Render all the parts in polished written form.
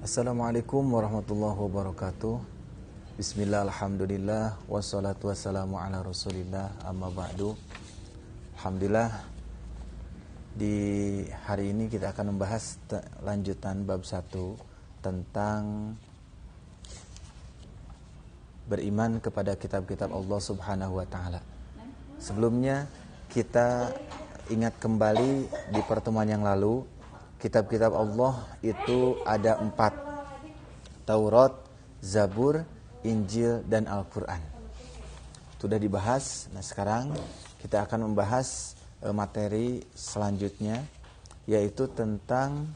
Assalamualaikum warahmatullahi wabarakatuh. Bismillah, alhamdulillah, wassalatu wassalamu ala rasulillah, amma ba'du. Alhamdulillah, di hari ini kita akan membahas lanjutan bab 1 tentang beriman kepada kitab-kitab Allah subhanahu wa ta'ala. Sebelumnya kita ingat kembali di pertemuan yang lalu, kitab-kitab Allah itu ada 4: Taurat, Zabur, Injil, dan Al-Quran. Sudah dibahas. Nah, sekarang kita akan membahas materi selanjutnya, yaitu tentang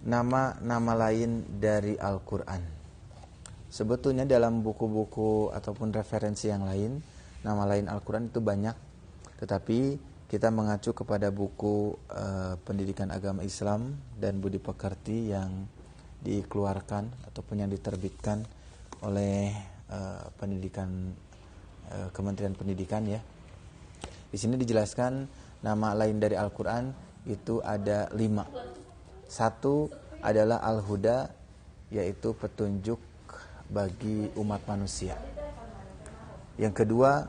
nama-nama lain dari Al-Quran. Sebetulnya dalam buku-buku ataupun referensi yang lain, nama lain Al-Quran itu banyak, tetapi kita mengacu kepada buku pendidikan agama Islam dan budi pekerti yang dikeluarkan ataupun yang diterbitkan oleh Kementerian Pendidikan ya. Di sini dijelaskan nama lain dari Al-Quran itu ada 5. 1 adalah Al-Huda, yaitu petunjuk bagi umat manusia. Yang kedua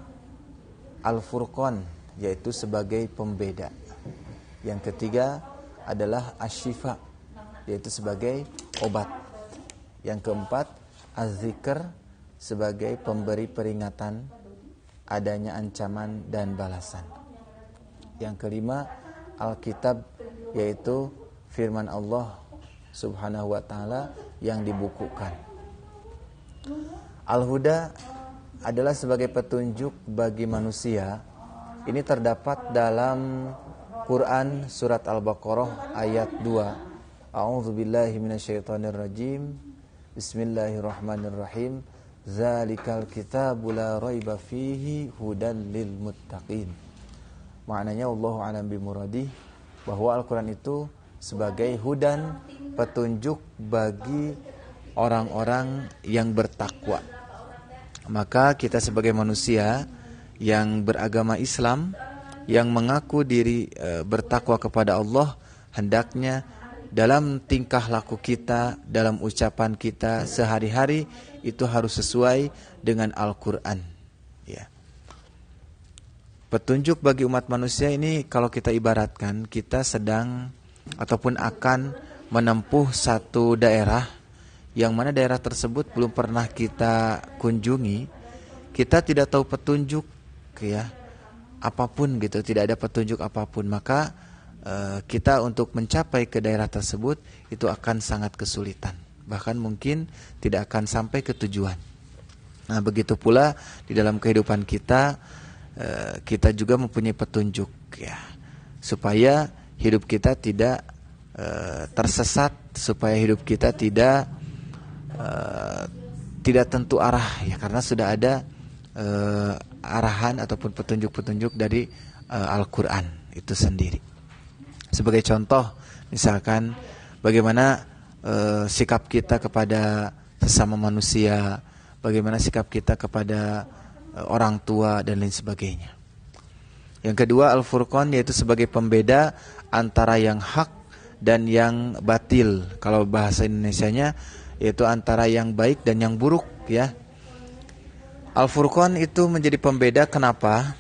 Al-Furqan, yaitu sebagai pembeda. Yang ketiga adalah Asy-Syifa, yaitu sebagai obat. Yang keempat Az-Zikr, sebagai pemberi peringatan adanya ancaman dan balasan. Yang kelima Al-Kitab, yaitu firman Allah subhanahu wa ta'ala yang dibukukan. Al-Huda adalah sebagai petunjuk bagi manusia. Ini terdapat dalam Quran surat Al-Baqarah ayat 2. A'udzubillahi minasyaitonirrajim. Bismillahirrahmanirrahim. Zalikal kitabu la raiba fihi hudan lil muttaqin. Maknanya Allahu a'lam bimuradih, bahwa Al-Quran itu sebagai hudan, petunjuk bagi orang-orang yang bertakwa. Maka kita sebagai manusia yang beragama Islam, yang mengaku diri bertakwa kepada Allah, hendaknya dalam tingkah laku kita, dalam ucapan kita sehari-hari itu harus sesuai dengan Al-Quran ya. Petunjuk bagi umat manusia ini, kalau kita ibaratkan, kita sedang ataupun akan menempuh satu daerah yang mana daerah tersebut belum pernah kita kunjungi. Kita tidak tahu petunjuk ya, apapun gitu, tidak ada petunjuk apapun, maka kita untuk mencapai ke daerah tersebut itu akan sangat kesulitan, bahkan mungkin tidak akan sampai ke tujuan. Nah, begitu pula di dalam kehidupan kita, kita juga mempunyai petunjuk ya, supaya hidup kita tidak tersesat, supaya hidup kita tidak tentu arah ya, karena sudah ada arahan ataupun petunjuk-petunjuk dari Al-Quran itu sendiri. Sebagai contoh, misalkan bagaimana sikap kita kepada sesama manusia, bagaimana sikap kita kepada orang tua dan lain sebagainya. Yang kedua Al-Furqan, yaitu sebagai pembeda antara yang hak dan yang batil. Kalau bahasa Indonesianya yaitu antara yang baik dan yang buruk ya. Al-Furqan itu menjadi pembeda. Kenapa?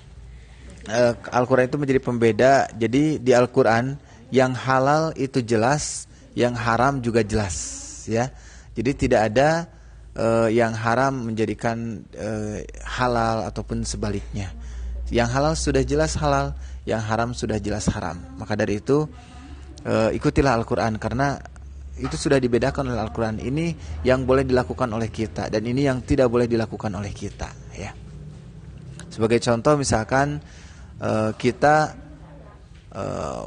Al-Quran itu menjadi pembeda. Jadi di Al-Quran yang halal itu jelas, yang haram juga jelas ya. Jadi tidak ada yang haram menjadikan halal ataupun sebaliknya. Yang halal sudah jelas halal, yang haram sudah jelas haram. Maka dari itu ikutilah Al-Quran, karena itu sudah dibedakan oleh Al-Quran. Ini yang boleh dilakukan oleh kita dan ini yang tidak boleh dilakukan oleh kita ya. Sebagai contoh, misalkan kita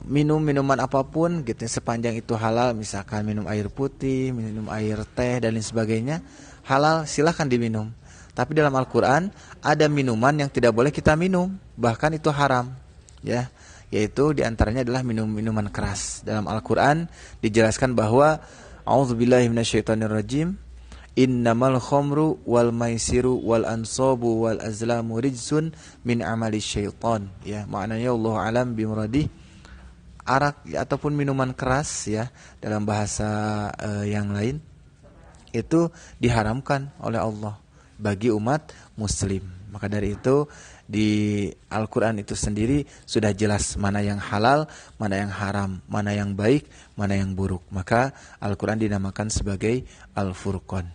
minum minuman apapun gitu, sepanjang itu halal, misalkan minum air putih, minum air teh dan lain sebagainya, halal, silahkan diminum. Tapi dalam Al-Quran ada minuman yang tidak boleh kita minum, bahkan itu haram ya. Yaitu diantaranya adalah minuman keras. Dalam Al-Quran dijelaskan bahwa a'udzubillahi minasyaitonirrajim, innamal khamru wal maisiru wal ansabu wal azlamu rijsun min amali syaitan ya. Maknanya Allah alam bimuradih, arak ataupun minuman keras ya dalam bahasa yang lain itu diharamkan oleh Allah bagi umat muslim. Maka dari itu di Al-Quran itu sendiri sudah jelas mana yang halal, mana yang haram, mana yang baik, mana yang buruk. Maka Al-Quran dinamakan sebagai Al-Furqan.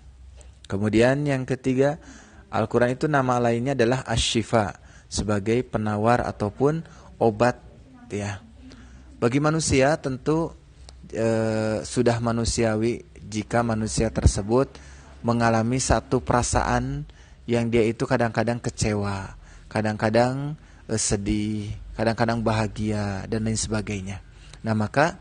Kemudian yang ketiga, Al-Quran itu nama lainnya adalah Asy-Syifa, sebagai penawar ataupun obat ya. Bagi manusia tentu sudah manusiawi jika manusia tersebut mengalami satu perasaan yang dia itu kadang-kadang kecewa, kadang-kadang sedih, kadang-kadang bahagia dan lain sebagainya. Nah, maka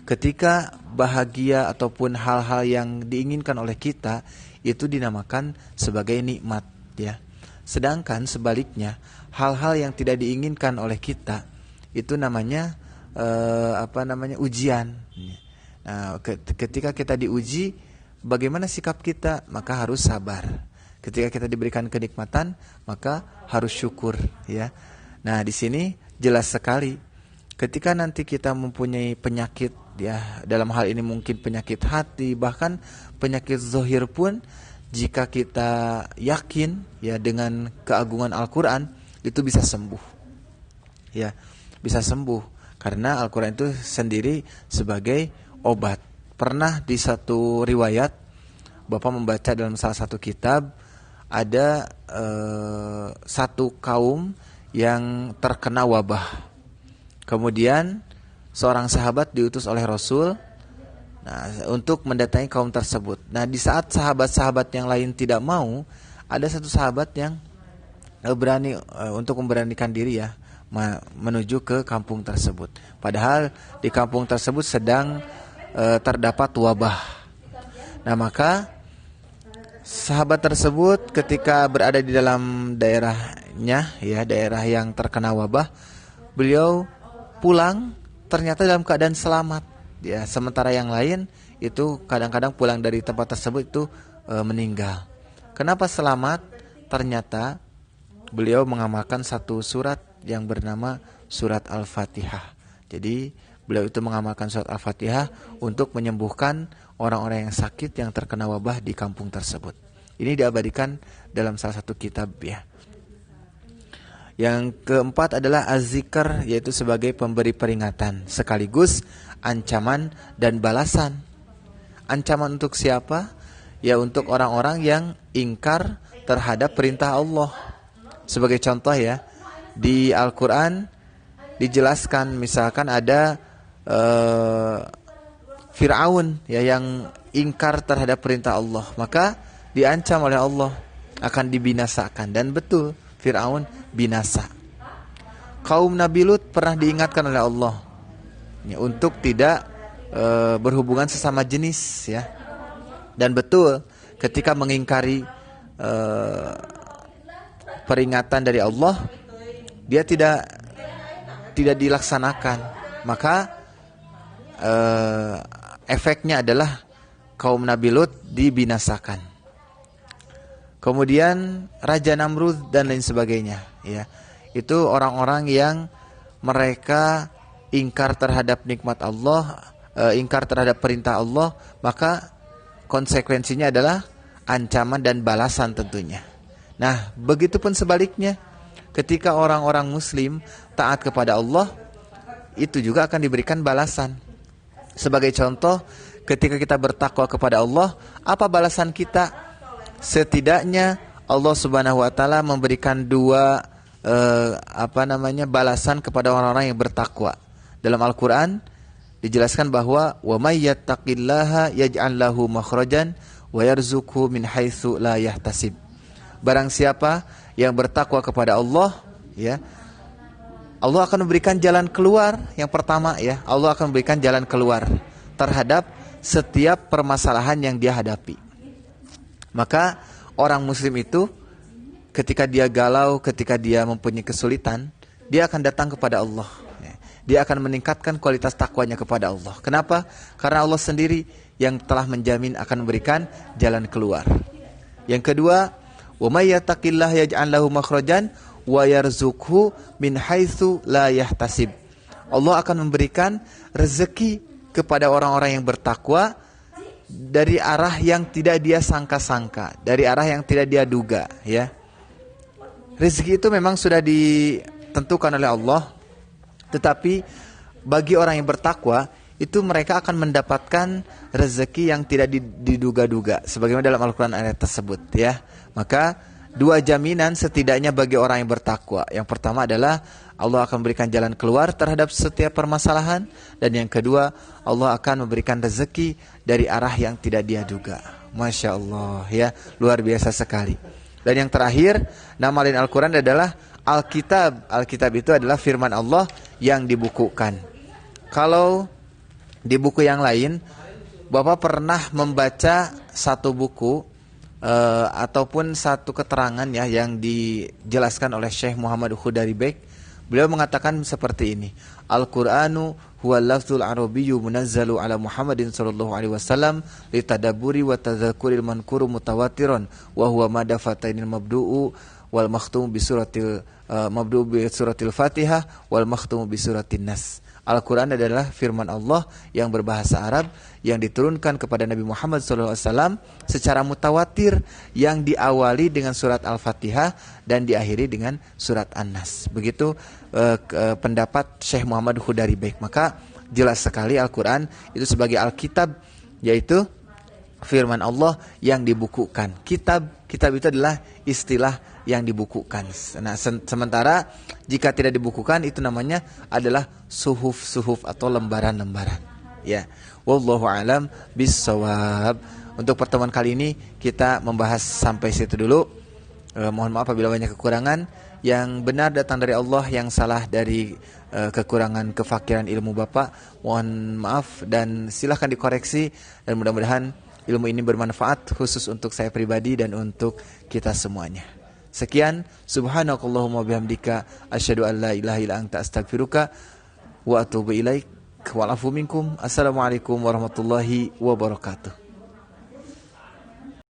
ketika bahagia ataupun hal-hal yang diinginkan oleh kita itu dinamakan sebagai nikmat ya. Sedangkan sebaliknya hal-hal yang tidak diinginkan oleh kita itu namanya ujian. Nah, ketika kita diuji, bagaimana sikap kita? Maka harus sabar. Ketika kita diberikan kenikmatan, maka harus syukur ya. Nah, di sini jelas sekali ketika nanti kita mempunyai penyakit ya, dalam hal ini mungkin penyakit hati, bahkan penyakit zahir pun, jika kita yakin ya dengan keagungan Al-Quran, itu bisa sembuh ya, bisa sembuh karena Al-Quran itu sendiri sebagai obat. Pernah di satu riwayat Bapak membaca dalam salah satu kitab, ada satu kaum yang terkena wabah. Kemudian seorang sahabat diutus oleh Rasul untuk mendatangi kaum tersebut. Nah, di saat sahabat-sahabat yang lain tidak mau, ada satu sahabat yang berani untuk memberanikan diri ya, menuju ke kampung tersebut. Padahal di kampung tersebut sedang terdapat wabah. Nah, maka sahabat tersebut ketika berada di dalam daerahnya ya, daerah yang terkena wabah, beliau pulang ternyata dalam keadaan selamat ya, sementara yang lain itu kadang-kadang pulang dari tempat tersebut itu meninggal. Kenapa selamat? Ternyata beliau mengamalkan satu surat yang bernama surat Al-Fatihah. Jadi beliau itu mengamalkan surat Al-Fatihah untuk menyembuhkan orang-orang yang sakit yang terkena wabah di kampung tersebut. Ini diabadikan dalam salah satu kitab ya. Yang keempat adalah az-zikr, yaitu sebagai pemberi peringatan sekaligus ancaman dan balasan. Ancaman untuk siapa? Ya, untuk orang-orang yang ingkar terhadap perintah Allah. Sebagai contoh ya, di Al-Quran dijelaskan misalkan ada Fir'aun ya, yang ingkar terhadap perintah Allah, maka diancam oleh Allah akan dibinasakan. Dan betul, Fir'aun binasa. Kaum Nabi Lut pernah diingatkan oleh Allah ya, untuk tidak berhubungan sesama jenis ya. Dan betul, ketika mengingkari peringatan dari Allah, dia tidak dilaksanakan, maka efeknya adalah kaum Nabi Lut dibinasakan. Kemudian Raja Namrud dan lain sebagainya ya. Itu orang-orang yang mereka ingkar terhadap nikmat Allah, ingkar terhadap perintah Allah, maka konsekuensinya adalah ancaman dan balasan tentunya. Nah, begitupun sebaliknya, ketika orang-orang muslim taat kepada Allah, itu juga akan diberikan balasan. Sebagai contoh, ketika kita bertakwa kepada Allah, apa balasan kita? Setidaknya Allah Subhanahu wa taala memberikan dua balasan kepada orang-orang yang bertakwa. Dalam Al-Qur'an dijelaskan bahwa wa may yattaqillaha yaj'al lahu makhrajan wa yarzuqhu min haitsu la yahtasib. Barang siapa yang bertakwa kepada Allah ya, Allah akan memberikan jalan keluar. Yang pertama ya, Allah akan memberikan jalan keluar terhadap setiap permasalahan yang dia hadapi. Maka orang muslim itu ketika dia galau, ketika dia mempunyai kesulitan, dia akan datang kepada Allah. Dia akan meningkatkan kualitas takwanya kepada Allah. Kenapa? Karena Allah sendiri yang telah menjamin akan memberikan jalan keluar. Yang kedua, wa may yattaqillaha yaj'al lahu makhrajan wa yarzuqhu min haitsu la yahtasib. Allah akan memberikan rezeki kepada orang-orang yang bertakwa dari arah yang tidak dia sangka-sangka, dari arah yang tidak dia duga, ya. Rezeki itu memang sudah ditentukan oleh Allah, tetapi bagi orang yang bertakwa itu mereka akan mendapatkan rezeki yang tidak diduga-duga, sebagaimana dalam Al-Quran ayat tersebut, ya. Maka dua jaminan setidaknya bagi orang yang bertakwa. Yang pertama adalah Allah akan memberikan jalan keluar terhadap setiap permasalahan, dan yang kedua Allah akan memberikan rezeki dari arah yang tidak dia duga. Masya Allah, ya, luar biasa sekali. Dan yang terakhir, nama lain Al-Quran adalah Alkitab. Alkitab itu adalah firman Allah yang dibukukan. Kalau di buku yang lain, Bapak pernah membaca satu buku ataupun satu keterangan, ya, yang dijelaskan oleh Syekh Muhammad Khudari Bek. Beliau mengatakan seperti ini: Al-Qur'anu huwa lafzul arabiyyu munazzalu ala Muhammadin sallallahu alaihi wasallam litadabburi wa tadzakuril mankuru mutawatiron wa huwa madafatainil mabdu'u wal makhtum bi suratil Fatihah wal makhtum bi suratin Nas. Al-Quran adalah firman Allah yang berbahasa Arab yang diturunkan kepada Nabi Muhammad SAW secara mutawatir, yang diawali dengan surat Al-Fatihah dan diakhiri dengan surat An-Nas. Begitu pendapat Syekh Muhammad Khudari Bek. Maka jelas sekali Al-Quran itu sebagai Alkitab, yaitu firman Allah yang dibukukan. Kitab itu adalah istilah yang dibukukan. Nah, sementara jika tidak dibukukan itu namanya adalah suhuf atau lembaran-lembaran. Ya, wallahu alam bissawab. Untuk pertemuan kali ini kita membahas sampai situ dulu. Mohon maaf apabila banyak kekurangan. Yang benar datang dari Allah, yang salah dari kekurangan kefakiran ilmu Bapak. Mohon maaf dan silahkan dikoreksi, dan mudah-mudahan ilmu ini bermanfaat khusus untuk saya pribadi dan untuk kita semuanya. Sekian, subhanakallahumma bihamdika asyhadu an la ilaha illa anta astaghfiruka wa atubu ilaik. Wa'alafu minkum. Assalamualaikum warahmatullahi wabarakatuh.